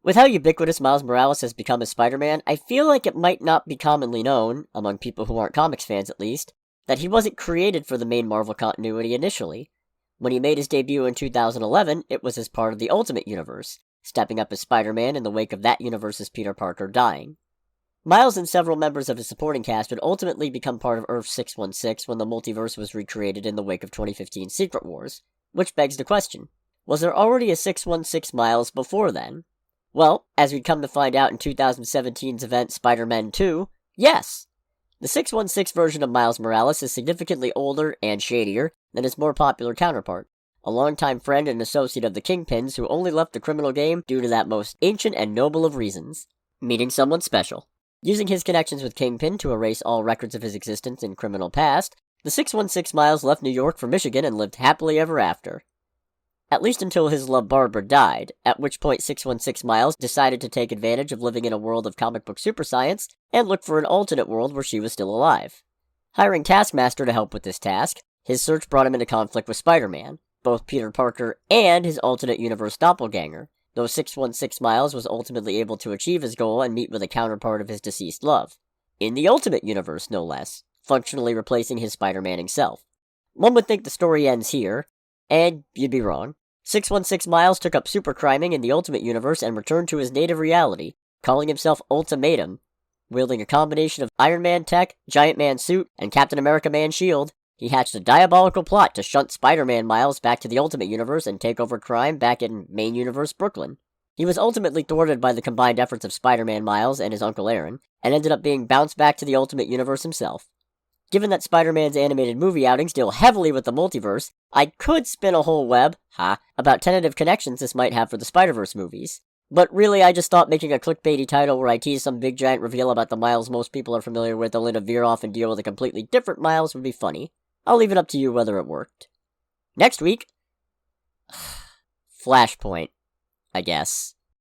With how ubiquitous Miles Morales has become as Spider-Man, I feel like it might not be commonly known, among people who aren't comics fans at least, that he wasn't created for the main Marvel continuity initially. When he made his debut in 2011, it was as part of the Ultimate Universe, stepping up as Spider-Man in the wake of that universe's Peter Parker dying. Miles and several members of his supporting cast would ultimately become part of Earth-616 when the multiverse was recreated in the wake of 2015's Secret Wars, which begs the question, was there already a 616 Miles before then? Well, as we'd come to find out in 2017's event Spider-Man 2, yes! The 616 version of Miles Morales is significantly older and shadier than his more popular counterpart, a longtime friend and associate of the Kingpins who only left the criminal game due to that most ancient and noble of reasons, meeting someone special. Using his connections with Kingpin to erase all records of his existence and criminal past, the 616 Miles left New York for Michigan and lived happily ever after. At least until his love Barbara died, at which point 616 Miles decided to take advantage of living in a world of comic book super science and look for an alternate world where she was still alive. Hiring Taskmaster to help with this task, his search brought him into conflict with Spider-Man, both Peter Parker and his alternate universe doppelganger, though 616 Miles was ultimately able to achieve his goal and meet with a counterpart of his deceased love. In the Ultimate Universe, no less, functionally replacing his Spider-Man himself. One would think the story ends here, and you'd be wrong. 616 Miles took up supercriming in the Ultimate Universe and returned to his native reality, calling himself Ultimatum. Wielding a combination of Iron Man tech, Giant Man suit, and Captain America Man shield, he hatched a diabolical plot to shunt Spider-Man Miles back to the Ultimate Universe and take over crime back in main universe Brooklyn. He was ultimately thwarted by the combined efforts of Spider-Man Miles and his Uncle Aaron, and ended up being bounced back to the Ultimate Universe himself. Given that Spider-Man's animated movie outings deal heavily with the multiverse, I could spin a whole web, about tentative connections this might have for the Spider-Verse movies. But really, I just thought making a clickbaity title where I tease some big giant reveal about the Miles most people are familiar with only to veer off and deal with a completely different Miles would be funny. I'll leave it up to you whether it worked. Next week... Flashpoint, I guess.